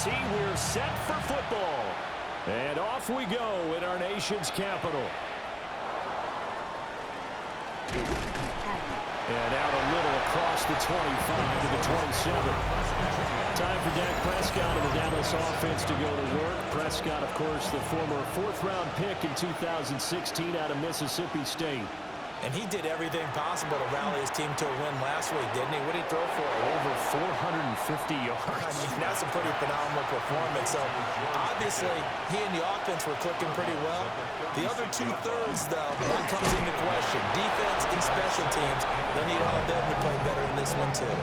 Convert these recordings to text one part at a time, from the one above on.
T, we're set for football. And off we go in our nation's capital. And out a little across the 25 to the 27. Time for Dak Prescott and the Dallas offense to go to work. Prescott, of course, the former fourth-round pick in 2016 out of Mississippi State. And he did everything possible to rally his team to a win last week, didn't he? What did he throw for? Over 450 yards. I mean, that's a pretty phenomenal performance. So, obviously, he and the offense were clicking pretty well. The other two-thirds, though, that comes into question. Defense and special teams, they need all of them to play better in this one, too.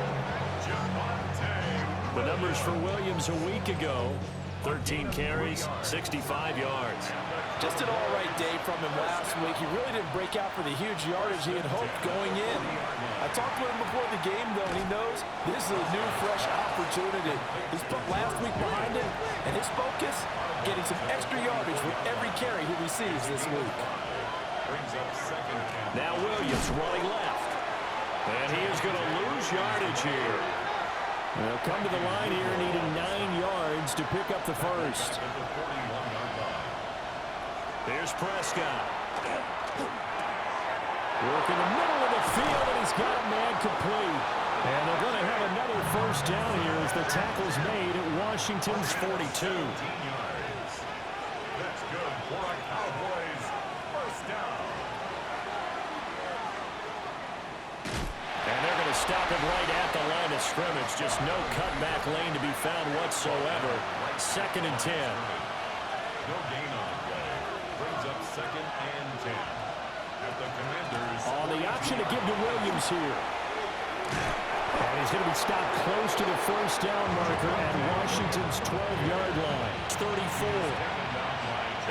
The numbers for Williams a week ago, 13 carries, 65 yards. Just an all-right day from him last week. He really didn't break out for the huge yardage he had hoped going in. I talked to him before the game, though, and he knows this is a new, fresh opportunity. He's put last week behind him, and his focus, getting some extra yardage with every carry he receives this week. Now Williams running left. And he is going to lose yardage here. They'll come to the line here needing 9 yards to pick up the first. There's Prescott. Working the middle of the field, and he's got a man complete. And they're going to have another first down here as the tackle's made at Washington's 42. That's good for a Cowboys first down. And they're going to stop him right at the line of scrimmage. Just no cutback lane to be found whatsoever. 2nd and 10. No gain on the play. Brings up 2nd and 10. At the Commanders. On the option to give to Williams here. And he's going to be stopped close to the first down marker at Washington's 12-yard line. 34.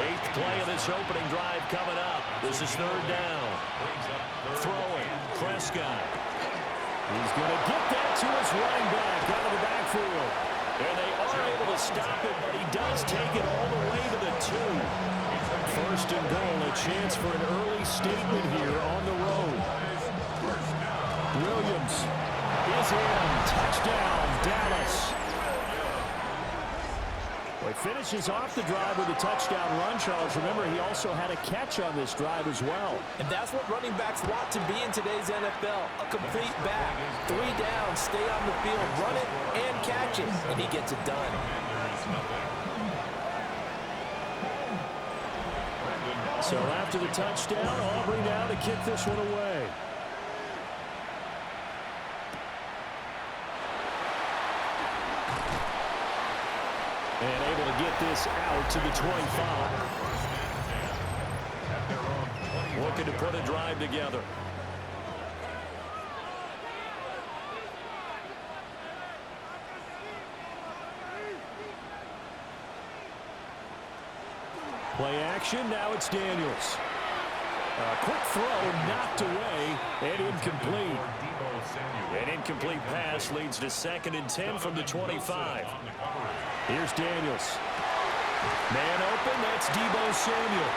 8th play of this opening drive coming up. This is 3rd down. Throwing. Prescott. He's going to get that to his running back out of the backfield. And they are able to stop it, but he does take it all the way to the 2. 1st and goal, a chance for an early statement here on the road. Williams is in. Touchdown, Dallas. Well, he finishes off the drive with a touchdown run, Charles. Remember, he also had a catch on this drive as well. And that's what running backs want to be in today's NFL, a complete back. 3 down, stay on the field, run it, and catch it, and he gets it done. So after the touchdown, Aubrey now to kick this one away. And able to get this out to the 25. Looking to put a drive together. Play action, now it's Daniels. A quick throw, knocked away, and incomplete. An incomplete pass leads to 2nd and 10 from the 25. Here's Daniels. Man open, that's Deebo Samuel.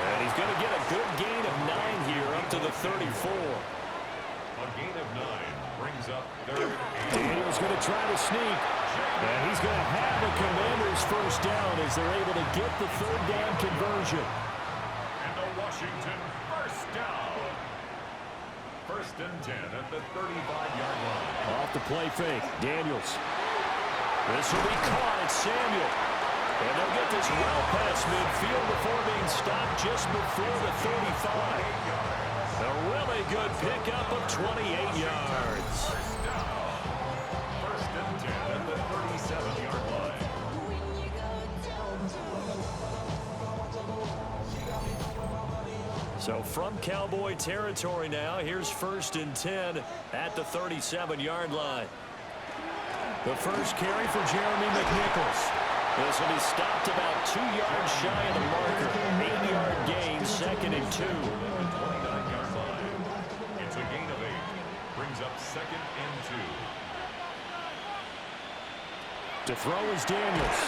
And he's going to get a good gain of 9 here up to the 34. A gain of 9 brings up 3rd. Daniels going to try to sneak. And he's going to have the Commanders first down as they're able to get the 3rd down conversion. And the Washington first down. 1st and 10 at the 35-yard line. Off the play fake, Daniels. This will be caught at Samuel. And they'll get this well past midfield before being stopped just before the 35. A really good pickup of 28 yards. First and 10 at the 37-yard line. So from Cowboy territory now, here's 1st and 10 at the 37-yard line. The first carry for Jeremy McNichols. This will be stopped about 2 yards shy of the marker. 8-yard gain, 2nd and 2. 29-yard line. It's a gain of 8. Brings up 2nd and 2. To throw is Daniels.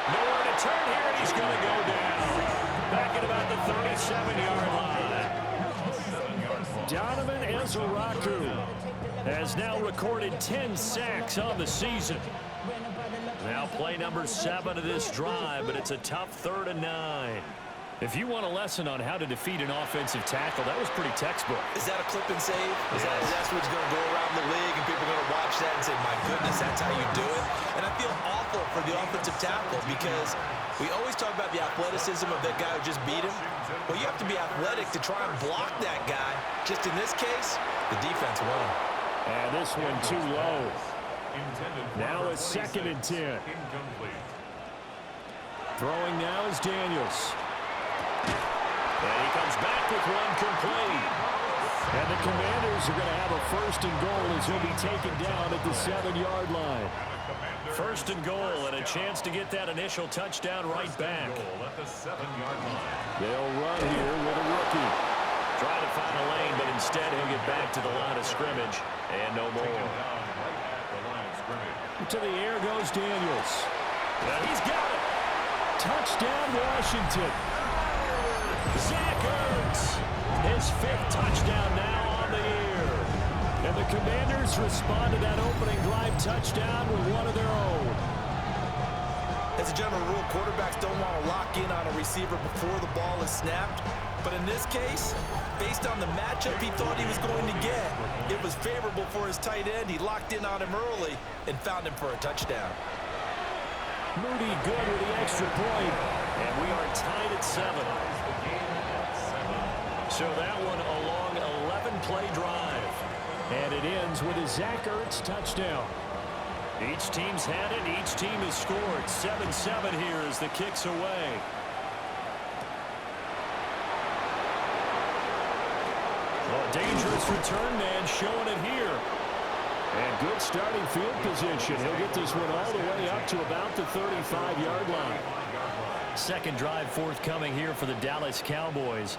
Nowhere to turn here, and he's going to go down. Back at about the 37-yard line. Donovan Ezeraku has now recorded 10 sacks on the season. Now play number 7 of this drive, but it's a tough 3rd and 9. If you want a lesson on how to defeat an offensive tackle, that was pretty textbook. Is that a clip and save? Is that what's going to go around the league and people are going to watch that and say, my goodness, that's how you do it? And I feel awful for the offensive tackle because we always talk about the athleticism of that guy who just beat him. Well, you have to be athletic to try and block that guy. Just in this case, the defense won. And this one too low. Now it's 2nd and 10. Throwing now is Daniels. And he comes back with one complete. And the Commanders are going to have a 1st and goal as he'll be taken down at the 7-yard line. 1st and goal and a chance to get that initial touchdown right back. They'll run here with a rookie. Trying to find a lane, but instead he'll get back to the line of scrimmage. And no more. To the air goes Daniels. And he's got it. Touchdown, Washington. Zach Ertz, his 5th touchdown now on the year. And the Commanders respond to that opening drive touchdown with one of their own. As a general rule, quarterbacks don't want to lock in on a receiver before the ball is snapped. But in this case, based on the matchup he thought he was going to get, it was favorable for his tight end. He locked in on him early and found him for a touchdown. Moody good with the extra point. And we are tied at 7. So that one a long 11-play drive. And it ends with a Zach Ertz touchdown. Each team's had it. Each team has scored. 7-7 here as the kick's away. Well, dangerous return man showing it here. And good starting field position. He'll get this one all the way up to about the 35-yard line. 2nd drive forthcoming here for the Dallas Cowboys.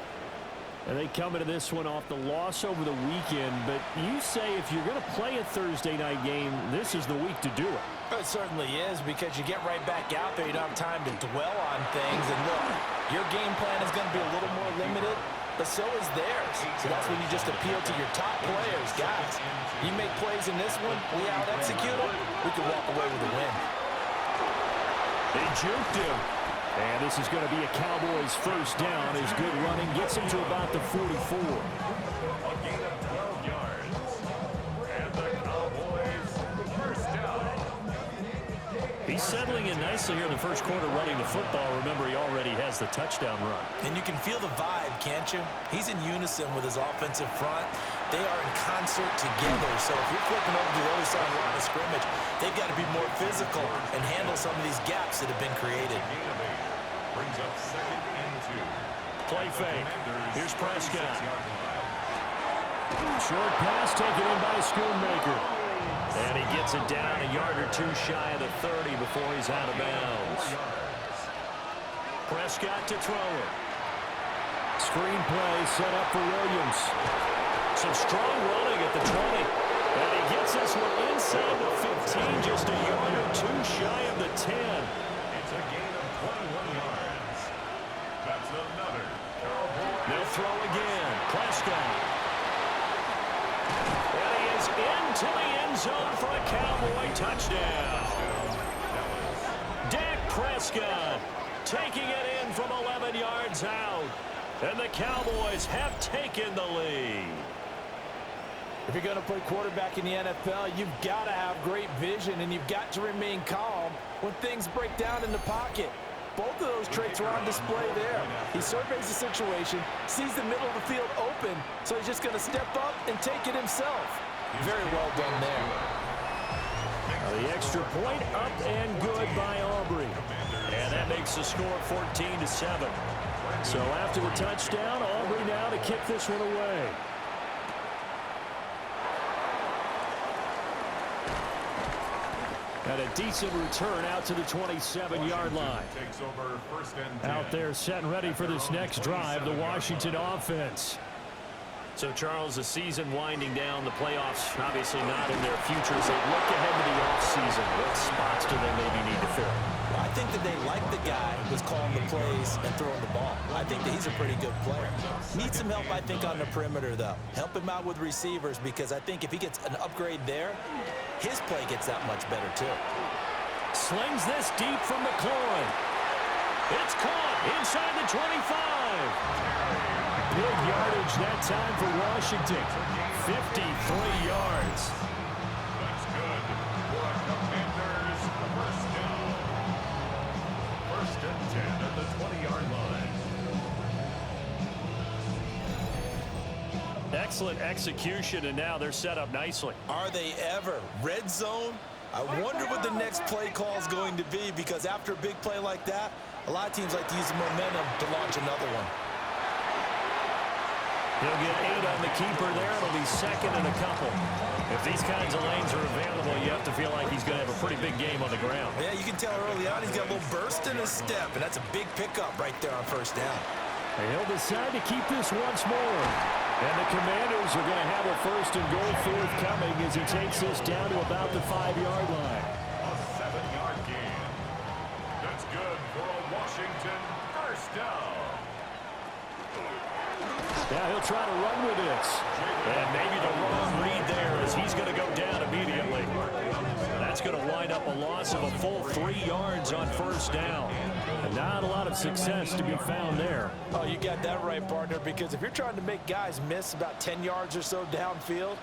And they come into this one off the loss over the weekend. But you say if you're going to play a Thursday night game, this is the week to do it. It certainly is, because you get right back out there. You don't have time to dwell on things. And look, your game plan is going to be a little more limited, but so is theirs. So that's when you just appeal to your top players. Guys, you make plays in this one, we out-execute them, we can walk away with a win. They juked him. And this is going to be a Cowboys 1st down as good running gets him to about the 44. A gain of 12 yards. And the Cowboys 1st down. He's settling in nicely here in the 1st quarter running the football. Remember, he already has the touchdown run. And you can feel the vibe, can't you? He's in unison with his offensive front. They are in concert together. So if you're flipping over to the other side of the line of scrimmage, they've got to be more physical and handle some of these gaps that have been created. Brings up 2nd and 2. Play fake. Here's Prescott. Short pass taken in by Schoonmaker. And he gets it down a yard or two shy of the 30 before he's out of bounds. Prescott to throw it. Screen play set up for Williams. Some strong running at the 20. And he gets this one inside the 15, just a yard or two shy of the 10. It's a gain of 21 yards. That's another Cowboy. They'll throw again. Prescott. And he is into the end zone for a Cowboy touchdown. Dak Prescott taking it in from 11 yards out. And the Cowboys have taken the lead. If you're going to play quarterback in the NFL, you've got to have great vision, and you've got to remain calm when things break down in the pocket. Both of those traits are on display there. He surveys the situation, sees the middle of the field open, so he's just going to step up and take it himself. Very well done there. The extra point up and good by Aubrey. And that makes the score 14-7. So after the touchdown, Aubrey now to kick this one away. And a decent return out to the 27-yard line. Out there set and ready for this next drive, the Washington offense. So, Charles, the season winding down, the playoffs obviously not in their futures. They look ahead to the offseason. What spots do they maybe need to fill? Well, I think that they like the guy who's calling the plays and throwing the ball. I think that he's a pretty good player. Needs some help, I think, on the perimeter, though. Help him out with receivers, because I think if he gets an upgrade there, his play gets that much better, too. slings this deep from McLaurin. It's caught inside the 25. Big yardage that time for Washington. 53 yards. That's good for a Commanders first down. First and 10 at the 20-yard line. Excellent execution, and now they're set up nicely. Are they ever? Red zone? I wonder what the next play call is going to be, because after a big play like that, a lot of teams like to use the momentum to launch another one. He'll get 8 on the keeper there. It'll be second and a couple. If these kinds of lanes are available, you have to feel like he's going to have a pretty big game on the ground. Yeah, you can tell early on he's got a little burst in his step, and that's a big pickup right there on first down. And he'll decide to keep this once more. And the Commanders are going to have a first and goal forthcoming as he takes this down to about the 5-yard line. A 7-yard gain. That's good for a Washington first down. Now he'll try to run with this. And maybe the wrong read there as he's going to go down immediately. That's going to wind up a loss of a full 3 yards on first down. And not a lot of success to be found there. Oh, you got that right, partner, because if you're trying to make guys miss about 10 yards or so downfield,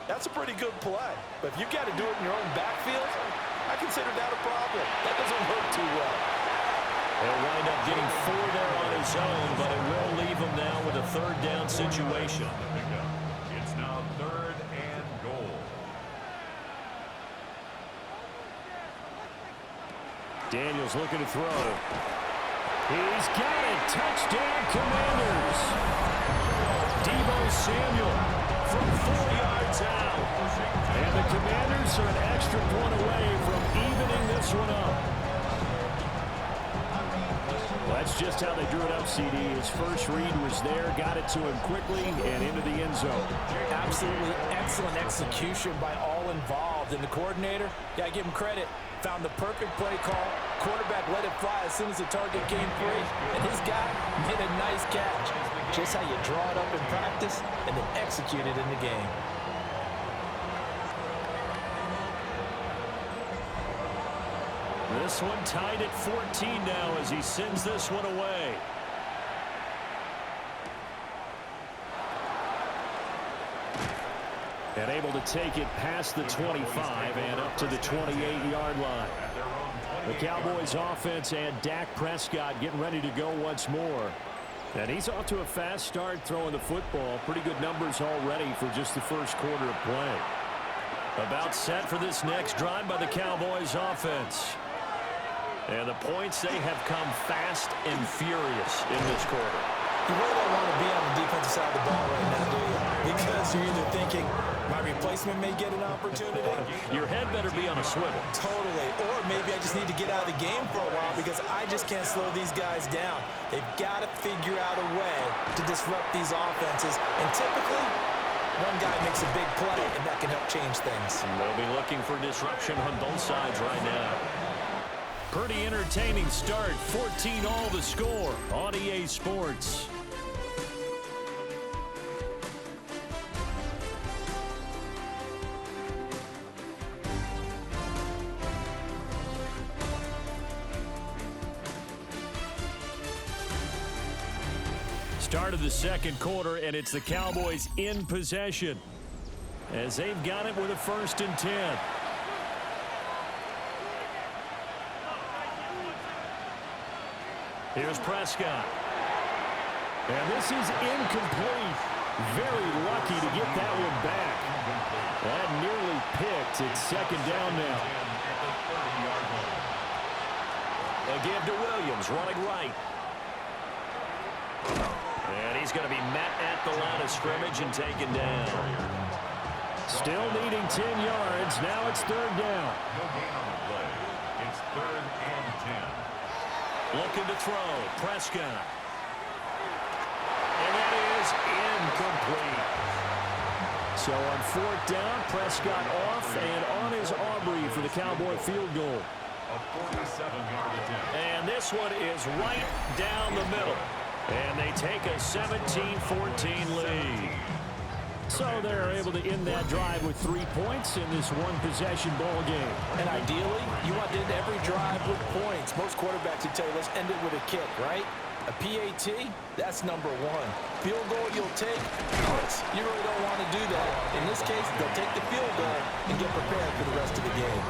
that's a pretty good play. But if you've got to do it in your own backfield, I consider that a problem. That doesn't work too well. He'll wind up getting 4 there on his own, but it will leave him now with a third down situation. It's now 3rd and goal. Daniels looking to throw. He's got it. Touchdown, Commanders. Deebo Samuel from 4 yards out. And the Commanders are an extra point away from evening this one up. Well, that's just how they drew it up, CD. His first read was there, got it to him quickly, and into the end zone. Absolutely excellent execution by all involved. And the coordinator, got to give him credit, found the perfect play call. Quarterback let it fly as soon as the target came free. And his guy made a nice catch. Just how you draw it up in practice and then execute it in the game. This one tied at 14 now as he sends this one away. And able to take it past the 25 and up to the 28-yard line. The Cowboys offense and Dak Prescott getting ready to go once more. And he's off to a fast start throwing the football. Pretty good numbers already for just the first quarter of play. About set for this next drive by the Cowboys offense. And the points, they have come fast and furious in this quarter. You really don't want to be on the defensive side of the ball right now, do you? Because you're either thinking, my replacement may get an opportunity. Your head better be on a swivel. Totally. Or maybe I just need to get out of the game for a while because I just can't slow these guys down. They've got to figure out a way to disrupt these offenses. And typically, one guy makes a big play, and that can help change things. And they'll be looking for disruption on both sides right now. Pretty entertaining start. 14 all the score on EA Sports. Start of the second quarter, and it's the Cowboys in possession as they've got it with a 1st and 10. Here's Prescott. And this is incomplete. Very lucky to get that one back. That nearly picked. It's 2nd down now. They'll give to Williams, running right. And he's going to be met at the line of scrimmage and taken down. Still needing 10 yards. Now it's 3rd down. No gain on the play. It's 3rd and 10. Looking to throw. Prescott. And that is incomplete. So on 4th down, Prescott off and on is Aubrey for the Cowboy field goal. A 47-yard attempt. And this one is right down the middle. And they take a 17-14 lead. So they're able to end that drive with 3 points in this one-possession ball game. And ideally, you want to end every drive with points. Most quarterbacks would tell you, let's end it with a kick, right? A PAT, that's number one. Field goal you'll take, punts, you really don't want to do that. In this case, they'll take the field goal and get prepared for the rest of the game.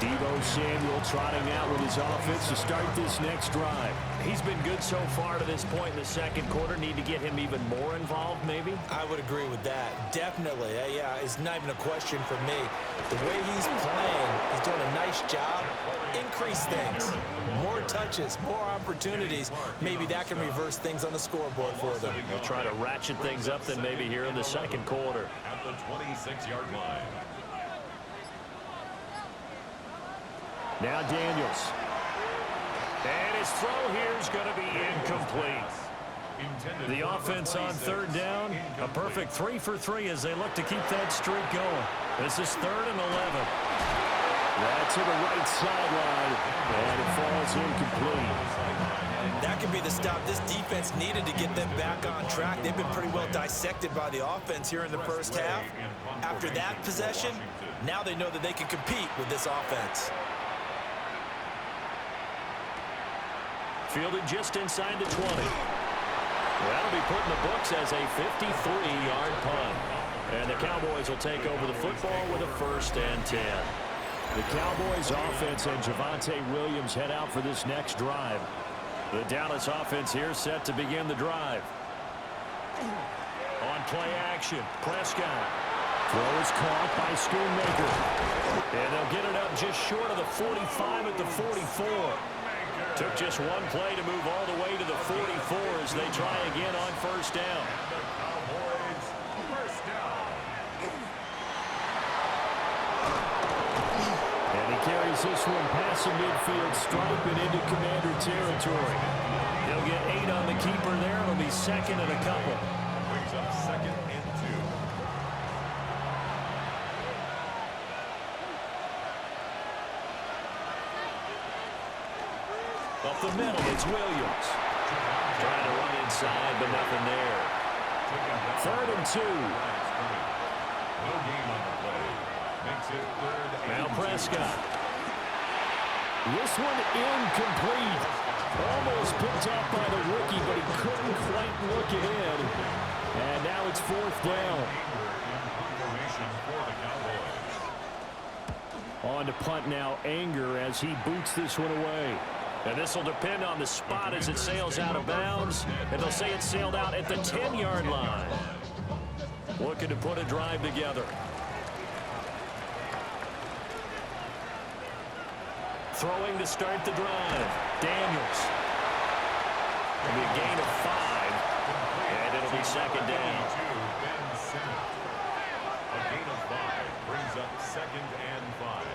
Deebo Samuel trotting out with his offense to start this next drive. He's been good so far to this point in the second quarter. Need to get him even more involved, maybe? I would agree with that. Definitely. Yeah, it's not even a question for me. The way he's playing, he's doing a nice job. Increase things. More touches, more opportunities. Maybe that can reverse things on the scoreboard for them. He'll try to ratchet things up then maybe here in the second quarter. At the 26-yard line. Now Daniels. And his throw here is going to be incomplete. The offense on third down, a perfect 3 for 3 as they look to keep that streak going. This is 3rd and 11. That's to the right sideline, and it falls incomplete. That could be the stop this defense needed to get them back on track. They've been pretty well dissected by the offense here in the first half. After that possession, now they know that they can compete with this offense. Fielded just inside the 20. That'll be put in the books as a 53-yard punt. And the Cowboys will take over the football with a 1st and 10. The Cowboys offense and Javonte Williams head out for this next drive. The Dallas offense here set to begin the drive. On play action, Prescott. Throw is caught by Schoonmaker. And they'll get it up just short of the 45 at the 44. Took just one play to move all the way to the 44 as they try again on 1st down. Cowboys, 1st down. And he carries this one past the midfield stripe and into Commander territory. He'll get 8 on the keeper there. It'll be 2nd and a couple. Brings up 2nd and 2. Up the middle, it's Williams. Trying to run inside, but nothing there. 3rd and 2. No gain on the play. Makes it 3rd and 2. Now Prescott. This one incomplete. Almost picked up by the rookie, but he couldn't quite look it in. And now it's 4th down. On to punt now, Anger as he boots this one away. And this will depend on the spot as it sails out of bounds. And they'll say it sailed out at the 10-yard line. Looking to put a drive together. Throwing to start the drive. Daniels. It'll be a gain of 5. And it'll be 2nd down. A gain of 5 brings up 2nd and 5.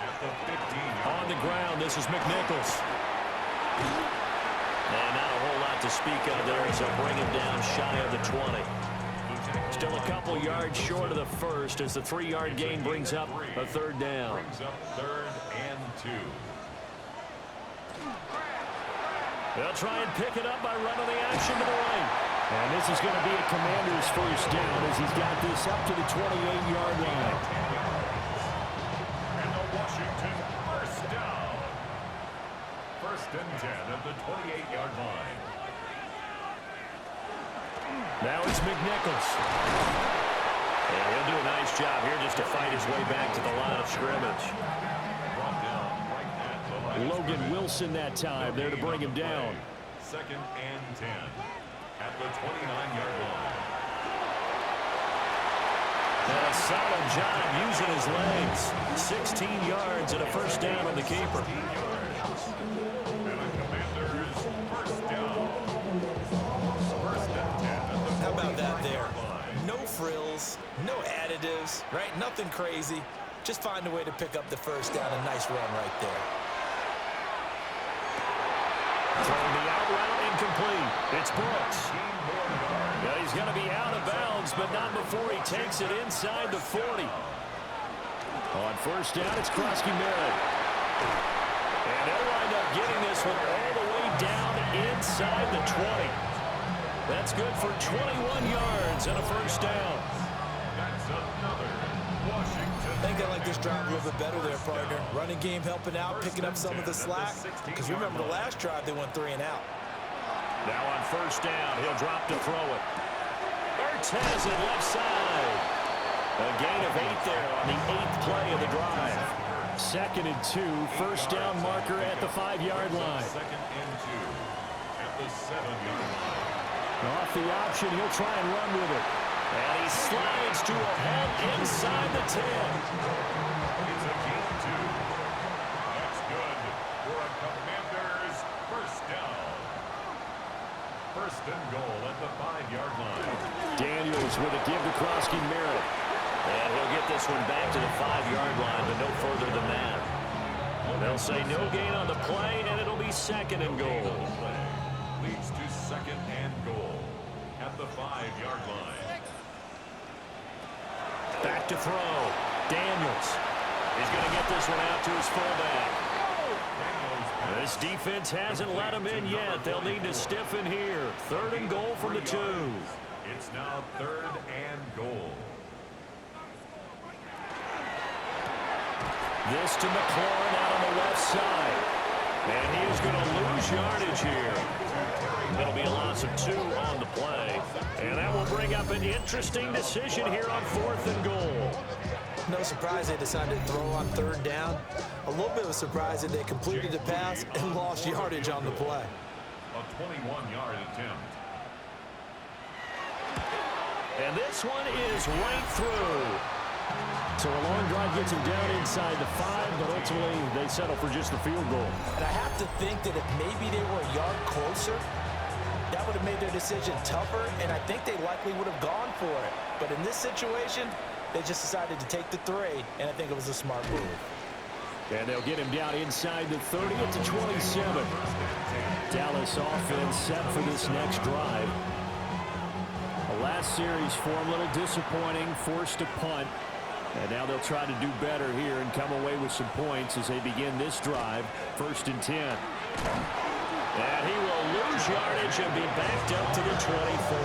At the 15. On the ground, this is McNichols. And not a whole lot to speak of there, so bring him down shy of the 20. Still a couple yards short of the first as the 3-yard gain brings up a 3rd down. Brings up 3rd and 2. They'll try and pick it up by running the action to the right. And this is going to be a Commander's 1st down as he's got this up to the 28-yard line. And the Washington 1st down. 1st and 10 at the 28-yard line. Now it's McNichols. And he'll do a nice job here just to fight his way back to the line of scrimmage. Brought down right at the line. Logan Wilson that time there to bring him down. 2nd and 10 at the 29-yard line. And a solid job using his legs. 16 yards and a 1st down on the keeper. And the Commanders 1st down. 1st and 10 at the How about that 40-yard there? line. No frills, no additives, right? Nothing crazy. Just find a way to pick up the 1st down. A nice run right there. Throwing the out route incomplete. It's Brooks. Yeah, he's going to be out of bounds, but not before he takes it inside the 40. On 1st down, it's Krosky-Merritt. And they'll wind up getting this one all the way down inside the 20. That's good for 21 yards and a 1st down. this drive a little bit better there, partner. Running game helping out, picking up some of the slack. Because remember the last drive, they went 3 and out. Now on first down, he'll drop to throw it. Ertz has it left side. A gain of 8 there on the 8th play of the drive. 2nd and 2, first down marker at the 5-yard line. 2nd and 2 at the 7-yard line. Off the option, he'll try and run with it. And he slides to a halt inside the 10. It's a gain of 2. That's good for a Commanders first down. 1st and goal at the 5-yard line. Daniels with a give to Krosky Merritt. And he'll get this one back to the 5-yard line, but no further than that. They'll say no gain on the play, and it'll be 2nd and goal. Leads to 2nd and goal at the 5-yard line. Back to throw. Daniels. He's going to get this one out to his fullback. This defense hasn't let him in yet. They'll need to stiffen here. 3rd and goal from the 2. It's now 3rd and goal. This to McLaurin out on the left side. And he is going to lose yardage here. It'll be a loss of 2 on the play. And that will bring up an interesting decision here on 4th and goal. No surprise they decided to throw on 3rd down. A little bit of a surprise that they completed the pass and lost yardage on the play. A 21-yard attempt. And this one is right through. So a long drive gets him down inside the 5, but ultimately they settle for just the field goal. And I have to think that if maybe they were a yard closer, that would have made their decision tougher, and I think they likely would have gone for it. But in this situation, they just decided to take the 3, and I think it was a smart move. And they'll get him down inside the 30 at the 27. Dallas offense set for this next drive. The last series for him, a little disappointing, forced to punt. And now they'll try to do better here and come away with some points as they begin this drive. 1st and 10. And he will lose yardage and be backed up to the 24.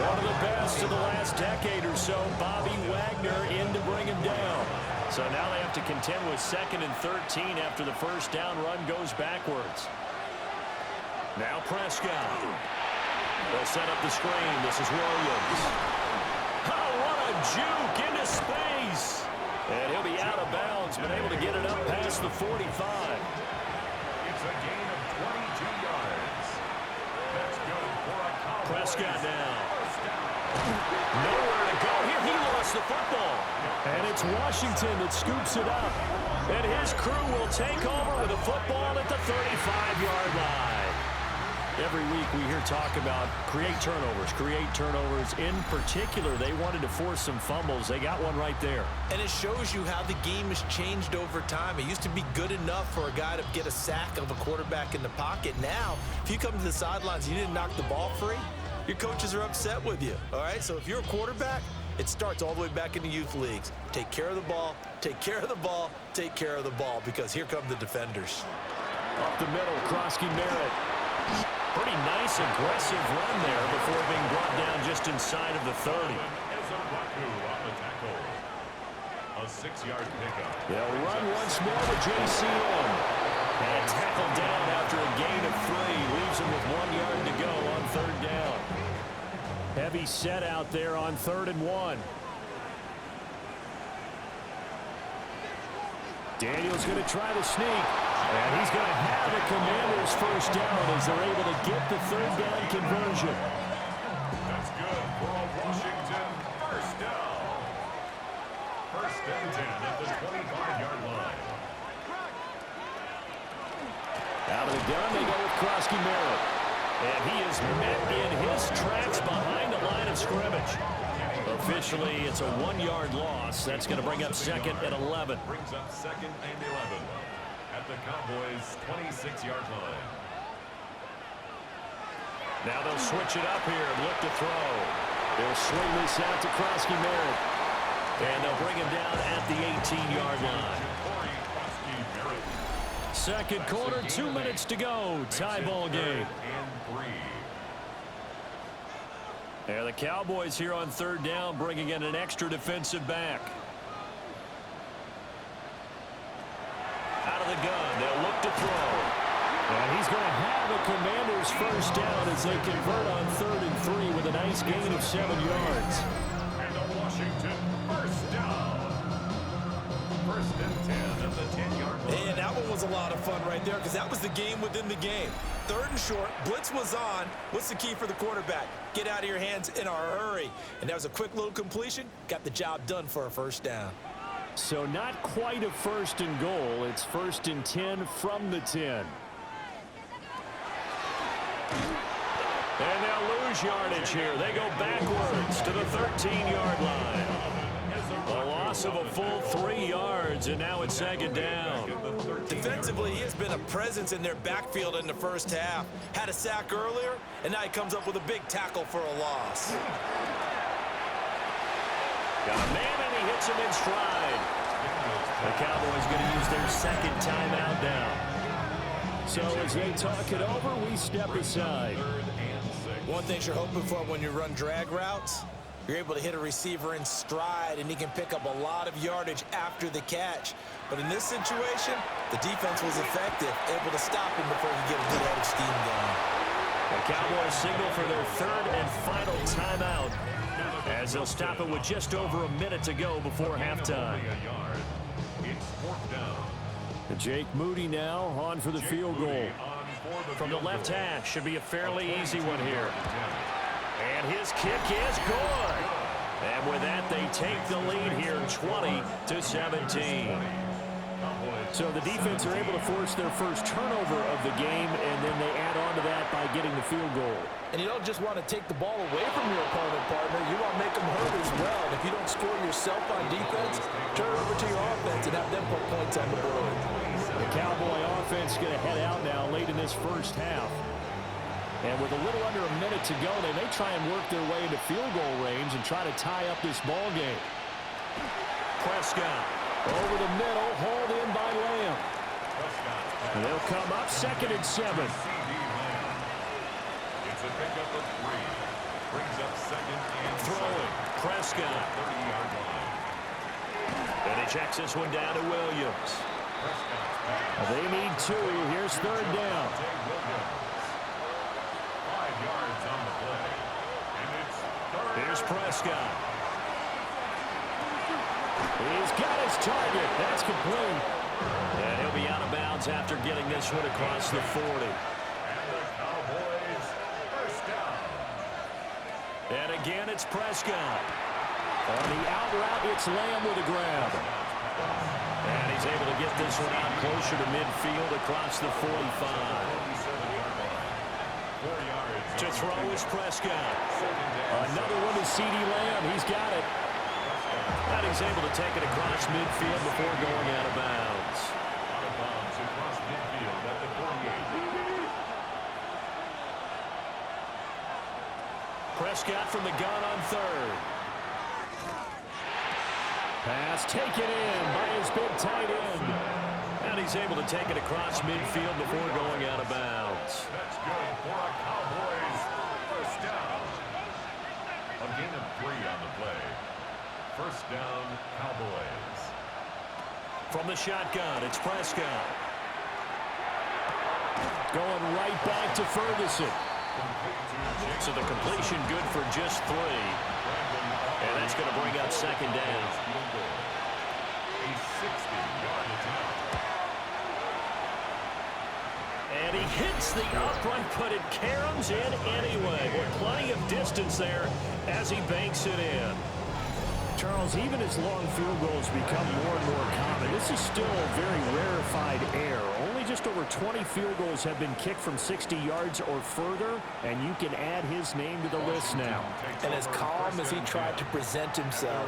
One of the best of the last decade or so, Bobby Wagner in to bring him down. So now they have to contend with 2nd and 13 after the first down run goes backwards. Now Prescott. They'll set up the screen. This is Williams. Oh, what a juke into space. And he'll be out of bounds, but able to get it up past the 45. It's a gain of 22 yards. That's good for a Cowboys. Prescott now. Nowhere to go here. He lost the football. And it's Washington that scoops it up. And his crew will take over with a football at the 35-yard line. Every week we hear talk about create turnovers. In particular, they wanted to force some fumbles. They got one right there. And it shows you how the game has changed over time. It used to be good enough for a guy to get a sack of a quarterback in the pocket. Now, if you come to the sidelines and you didn't knock the ball free, your coaches are upset with you. All right, so if you're a quarterback, it starts all the way back in the youth leagues. Take care of the ball, take care of the ball, take care of the ball, because here come the defenders. Up the middle, Krosky Merritt. Pretty nice, aggressive run there before being brought down just inside of the 30. On the tackle. A 6-yard pickup. They'll run once more with JCM. And tackled down after a gain of 3. Leaves him with 1 yard to go on 3rd down. Heavy set out there on 3rd and 1. Daniels going to try to sneak. And he's going to have the Commanders first down as they're able to get the 3rd down conversion. That's good for a Washington first down. 1st and 10 at the 25-yard line. Out of the gun, they go with Krosky Merritt. And he is met in his tracks behind the line of scrimmage. Officially, it's a 1-yard loss. That's going to bring up 2nd and 11. Brings up 2nd and 11 at the Cowboys' 26-yard line. Now they'll switch it up here and look to throw. They'll swing this out to Krosky Merritt. And they'll bring him down at the 18-yard line. 2nd quarter, 2 minutes to go. Tie ball game. And the Cowboys here on 3rd down bringing in an extra defensive back. of the gun. They'll look to throw. And he's going to have a Commanders first down as they convert on 3rd and 3 with a nice gain of 7 yards. And the Washington first down. First and 10 at the 10-yard line. And that one was a lot of fun right there because that was the game within the game. 3rd and short, blitz was on. What's the key for the quarterback? Get out of your hands in a hurry. And that was a quick little completion. Got the job done for a first down. So not quite a 1st and goal. It's 1st and 10 from the 10. And they'll lose yardage here. They go backwards to the 13-yard line. A loss of a full 3 yards, and now it's 2nd down. Defensively, he has been a presence in their backfield in the first half. Had a sack earlier, and now he comes up with a big tackle for a loss. Got a man, and he hits him in stride. The Cowboys going to use their 2nd timeout now. So as they talk it over, we step aside. One thing you're hoping for when you run drag routes, you're able to hit a receiver in stride, and he can pick up a lot of yardage after the catch. But in this situation, the defense was effective, able to stop him before he get a good head of steam going. The Cowboys signal for their 3rd and final timeout as they'll stop it with just over a minute to go before halftime. It's 4th down. Jake Moody now on for the field goal. From the left hash, should be a fairly easy one here. And his kick is good. And with that, they take the lead here, 20-17. So the defense are able to force their first turnover of the game, and then they add on to that by getting the field goal. And you don't just want to take the ball away from your opponent, partner. You want to make them hurt as well. And if you don't score yourself on defense, turn it over to your offense and have them put points on the board. The Cowboy offense going to head out now late in this first half. And with a little under a minute to go, they may try and work their way into field goal range and try to tie up this ball game. Prescott over the middle, hauled in by Lamb. And they'll come up 2nd and 7. It's a pickup of 3. Brings up 2nd and throwing. Prescott. 30-yard line. And he checks this one down to Williams. They need 2. Here's 3rd down. 5 yards on the play. And it's 3rd. Here's Prescott. He's got his target. That's complete. And he'll be out of bounds after getting this one across the 40. And the Cowboys first down. And again, it's Prescott. On the out route, it's Lamb with a grab. And he's able to get this one out closer to midfield across the 45. 47-yard line. 4 yards. To throw is Prescott. Another one is CeeDee Lamb. He's got it. And he's able to take it across midfield before going out of bounds. Out of bounds across midfield at the 48. Prescott from the gun on 3rd. Pass taken in by his big tight end. And he's able to take it across midfield before going out of bounds. That's good for a Cowboys first down. A gain of 3 on the play. First down, Cowboys. From the shotgun, it's Prescott. Going right back to Ferguson. So the completion good for just 3. And that's going to bring up 2nd down. A 60-yard attempt. And he hits the upright, but it caroms in anyway. With plenty of distance there as he banks it in. Charles, even as long field goals become more and more common, this is still a very rarefied air. Only just over 20 field goals have been kicked from 60 yards or further, and you can add his name to the list now. And as calm as he tried to present himself,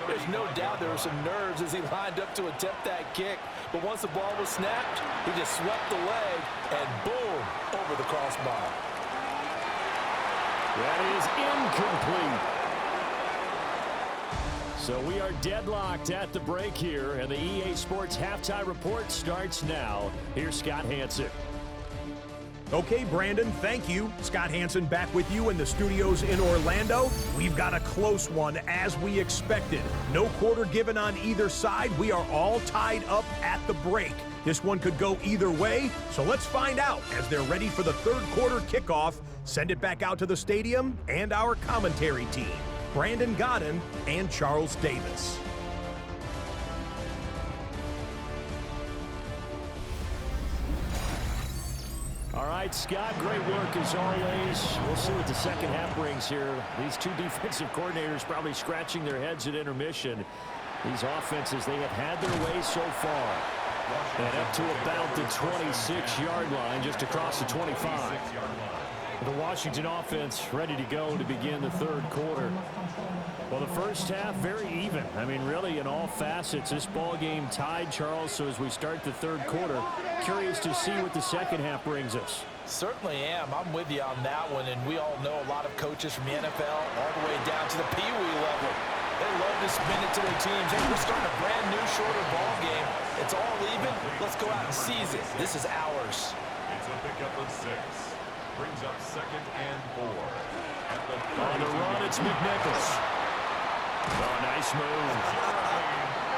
there's no doubt there were some nerves as he lined up to attempt that kick. But once the ball was snapped, he just swept the leg and boom, over the crossbar. That is incomplete. So we are deadlocked at the break here, and the EA Sports Halftime Report starts now. Here's Scott Hanson. Okay, Brandon, thank you. Scott Hansen back with you in the studios in Orlando. We've got a close one as we expected. No quarter given on either side. We are all tied up at the break. This one could go either way, so let's find out as they're ready for the third quarter kickoff. Send it back out to the stadium and our commentary team, Brandon Godden and Charles Davis. All right, Scott, great work as always. We'll see what the second half brings here. These two defensive coordinators probably scratching their heads at intermission. These offenses, they have had their way so far. And up to about the 26-yard line, just across the 25. The Washington offense ready to go to begin the third quarter. Well, the first half, very even. I mean, really, in all facets, this ball game tied, Charles. So as we start the third quarter, curious to see what the second half brings us. Certainly am. I'm with you on that one. And we all know a lot of coaches from the NFL all the way down to the Pee Wee level. They love to spin it to their teams. Hey, we're starting a brand new, shorter ball game. It's all even. Let's go out and seize it. This is ours. It's a pickup of 6. Brings up 2nd and 4. On the run, it's McNichols. Oh, nice move.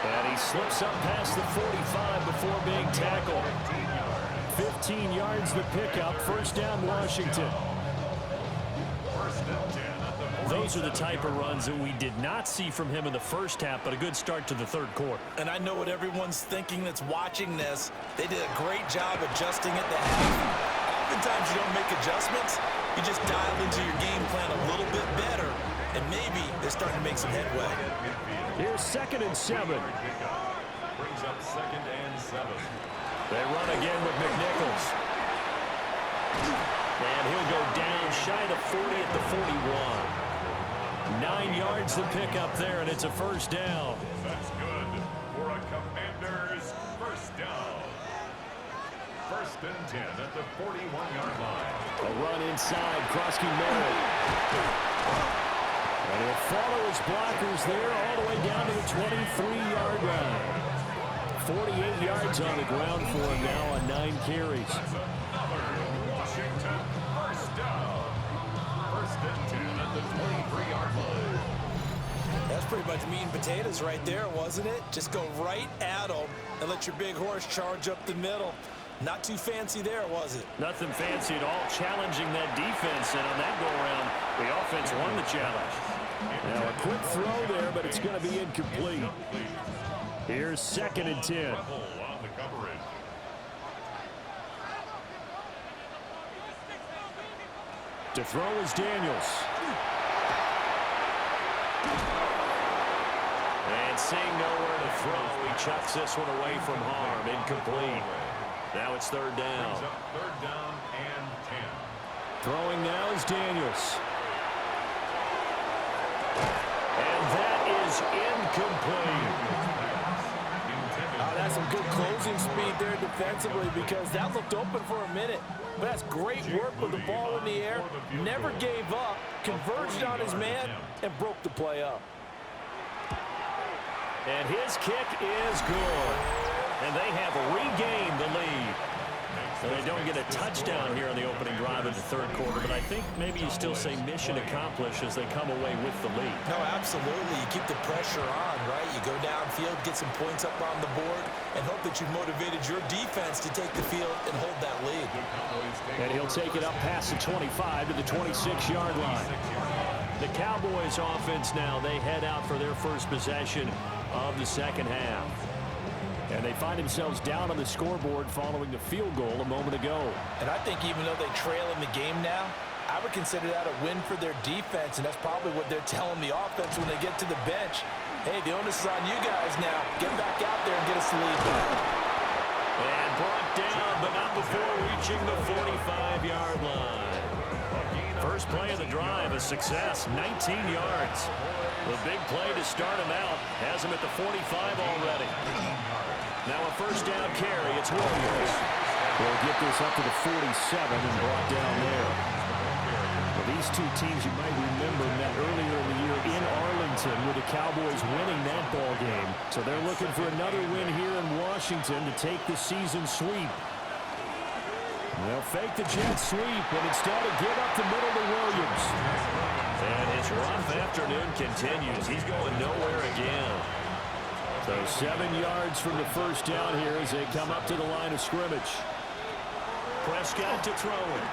And he slips up past the 45 before being tackled. 15 yards the pickup. First down, Washington. Those are the type of runs that we did not see from him in the first half, but a good start to the third quarter. And I know what everyone's thinking that's watching this. They did a great job adjusting at the half. Oftentimes you don't make adjustments. You just dial into your game plan a little bit better, and maybe they're starting to make some headway. Here's 2nd and 7. Brings up 2nd and 7. They run again with McNichols. And he'll go down shy of the 40 at the 41. 9 yards to pick up there, and it's a first down. That's good for a Commanders first down. 1st and 10 at the 41-yard line. A run inside, Krosky Merritt. And he'll follow his blockers there all the way down to the 23-yard line. 48 yards on the ground for him now on 9 carries. That's another Washington first down. 1st and 10 at the 23-yard line. That's pretty much meat and potatoes right there, wasn't it? Just go right at them and let your big horse charge up the middle. Not too fancy there, was it? Nothing fancy at all, challenging that defense, and on that go-around, the offense won the challenge. Now a quick throw there, but it's going to be incomplete. Here's 2nd and 10. On the coverage. To throw is Daniels. And seeing nowhere to throw, he chucks this one away from harm. Incomplete. Now it's 3rd down. 3rd down and 10. Throwing now is Daniels. And that is incomplete. That's some good closing speed there defensively because that looked open for a minute. But that's great work with the ball in the air. Never gave up, converged on his man, and broke the play up. And his kick is good. And they have regained the lead. So they don't get a touchdown here on the opening drive of the third quarter, but I think maybe you still say mission accomplished as they come away with the lead. No, absolutely. You keep the pressure on, right? You go downfield, get some points up on the board, and hope that you've motivated your defense to take the field and hold that lead. And he'll take it up past the 25 to the 26-yard line. The Cowboys offense now, they head out for their first possession of the second half. And they find themselves down on the scoreboard following the field goal a moment ago. And I think even though they trail in the game now, I would consider that a win for their defense, and that's probably what they're telling the offense when they get to the bench. Hey, the onus is on you guys now. Get back out there and get us the lead back. And brought down, but not before reaching the 45-yard line. First play of the drive, a success, 19 yards. The big play to start him out has him at the 45 already. Now a first down carry, it's Williams. They'll get this up to the 47 and brought down there. Well, these two teams, you might remember, met earlier in the year in Arlington with the Cowboys winning that ball game. So they're looking for another win here in Washington to take the season sweep. They'll fake the jet sweep, and instead of give up the middle to Williams. And his rough afternoon continues. He's going nowhere again. So 7 yards from the first down here as they come up to the line of scrimmage. Prescott to throw it.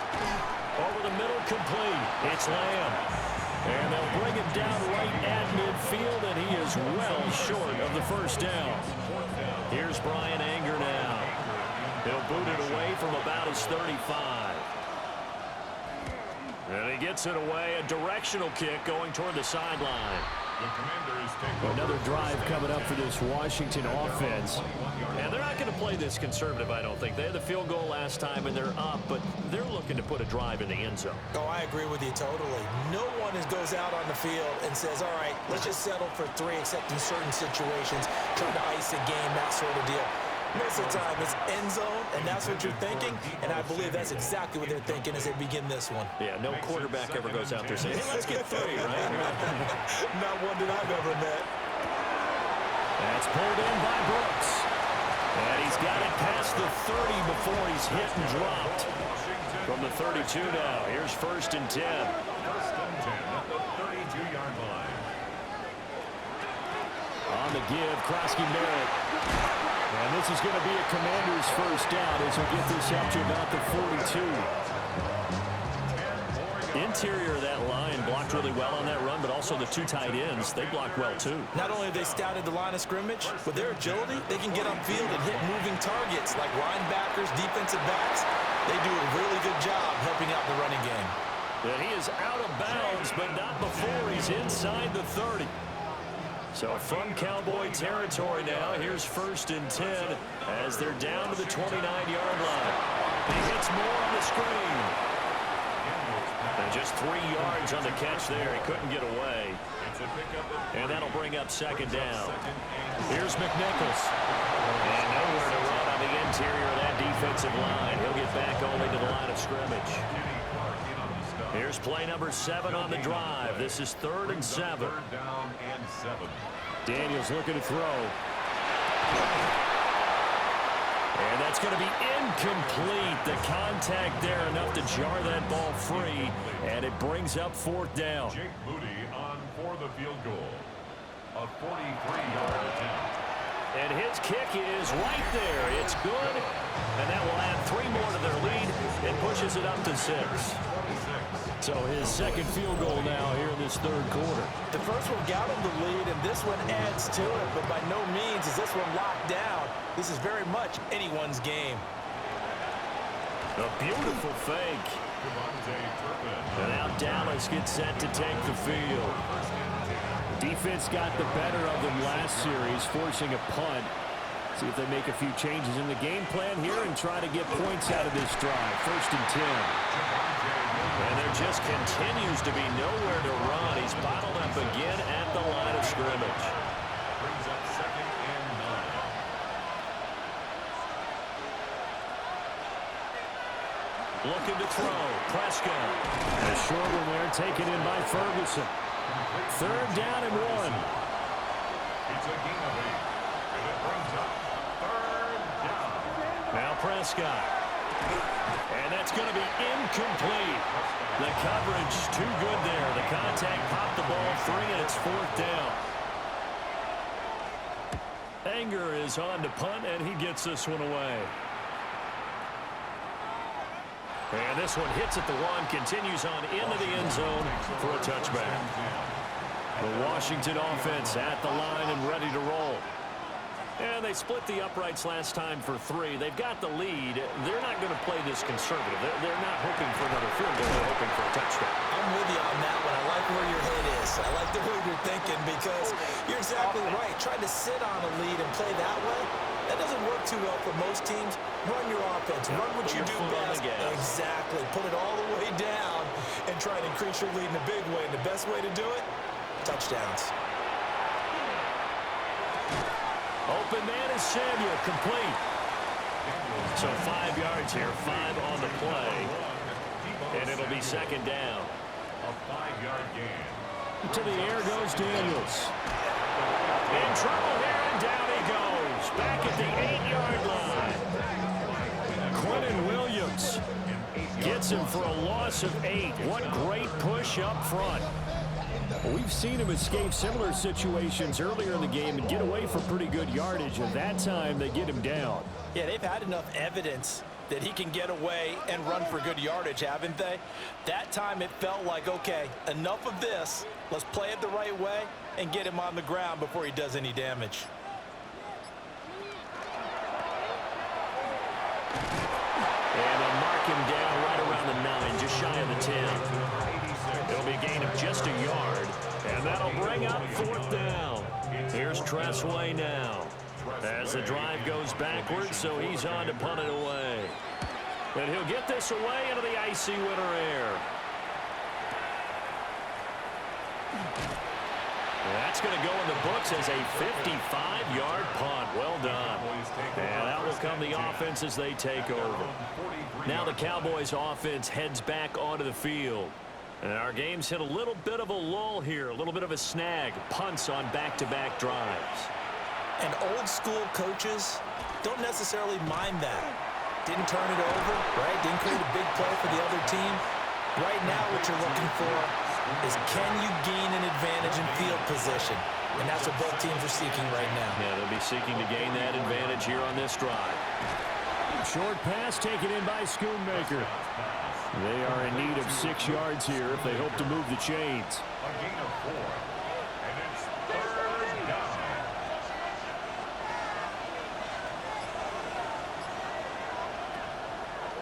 Over the middle, complete. It's Lamb. And they'll bring him down right at midfield, and he is well short of the first down. Here's Brian Anger now. He'll boot it away from about his 35. And he gets it away. A directional kick going toward the sideline. Another drive coming up for this Washington offense. And they're not going to play this conservative, I don't think. They had the field goal last time, and they're up, but they're looking to put a drive in the end zone. Oh, I agree with you totally. No one goes out on the field and says, all right, let's just settle for 3, except in certain situations, trying to ice a game, that sort of deal. Most of the time, it's end zone, and that's what you're thinking, and I believe that's exactly what they're thinking as they begin this one. Yeah, no quarterback ever goes out there saying, hey, let's get 3, right? Not one that I've ever met. That's pulled in by Brooks. And he's got it past the 30 before he's hit and dropped. From the 32 now, here's 1st and 10. 1st and 10 at the 32-yard line. On the give, Krosky Merritt. And this is going to be a Commander's first down as we get this up to about the 42. Interior of that line blocked really well on that run, but also the 2 tight ends, they blocked well too. Not only have they scouted the line of scrimmage, with their agility, they can get upfield and hit moving targets like linebackers, defensive backs. They do a really good job helping out the running game. And he is out of bounds, but not before he's inside the 30. So from Cowboy territory now, here's 1st and 10 as they're down to the 29-yard line. He hits more on the screen. And just 3 yards on the catch there. He couldn't get away. And that'll bring up 2nd down. Here's McNichols. And nowhere to run on the interior of that defensive line. He'll get back only to the line of scrimmage. Here's play number 7 on the drive. This is 3rd and 7. 3rd down and 7. Daniels looking to throw. And that's going to be incomplete. The contact there enough to jar that ball free. And it brings up 4th down. Jake Moody on for the field goal. A 43-yard attempt. And his kick is right there. It's good. And that will add 3 more to their lead and pushes it up to 6. So his 2nd field goal now here in this 3rd quarter. The first one got him the lead, and this one adds to it, but by no means is this one locked down. This is very much anyone's game. A beautiful fake. And now Dallas gets set to take the field. Defense got the better of them last series, forcing a punt. See if they make a few changes in the game plan here and try to get points out of this drive. 1st and 10. And there just continues to be nowhere to run. He's bottled up again at the line of scrimmage. Brings up 2nd and 9. Looking to throw. Prescott. A short one there taken in by Ferguson. 3rd down and 1. It's a gain of 8. And it brings up 3rd down. Now Prescott. And that's going to be incomplete. The coverage too good there. The contact popped the ball free, and it's 4th down. Anger is on to punt, and he gets this one away. And this one hits at the 1, continues on into the end zone for a touchback. The Washington offense at the line and ready to roll. And they split the uprights last time for 3. They've got the lead. They're not going to play this conservative. They're not hoping for another field goal. They're hoping for a touchdown. I'm with you on that one. I like where your head is. I like the way you're thinking because you're exactly right. Trying to sit on a lead and play that way, that doesn't work too well for most teams. Run your offense. Run what you do best. Exactly. Put it all the way down and try and increase your lead in a big way. And the best way to do it, touchdowns. Open man is Samuel, complete. So 5 yards here, 5 on the play. And it'll be 2nd down. A 5-yard gain. To the air goes Daniels. In trouble here, and down he goes. Back at the 8-yard line. Quentin Williams hits him for a loss of 8. What great push up front. We've seen him escape similar situations earlier in the game and get away for pretty good yardage, and that time they get him down. Yeah, they've had enough evidence that he can get away and run for good yardage, haven't they? That time it felt like, okay, enough of this. Let's play it the right way and get him on the ground before he does any damage. And they'll mark him down right around the 9, just shy of the 10. It'll be a gain of just a yard, and that'll bring up 4th down. Here's Tressway now. As the drive goes backwards, so he's on to punt it away. And he'll get this away into the icy winter air. That's going to go in the books as a 55-yard punt. Well done. And out will come the offense as they take over. Now the Cowboys offense heads back onto the field. And our game's hit a little bit of a lull here, a little bit of a snag. Punts on back-to-back drives. And old-school coaches don't necessarily mind that. Didn't turn it over, right? Didn't create a big play for the other team. Right now what you're looking for is can you gain an advantage in field position? And that's what both teams are seeking right now. Yeah, they'll be seeking to gain that advantage here on this drive. Short pass taken in by Schoonmaker. They are in need of 6 yards here if they hope to move the chains. A gain of 4. And it's 3rd down.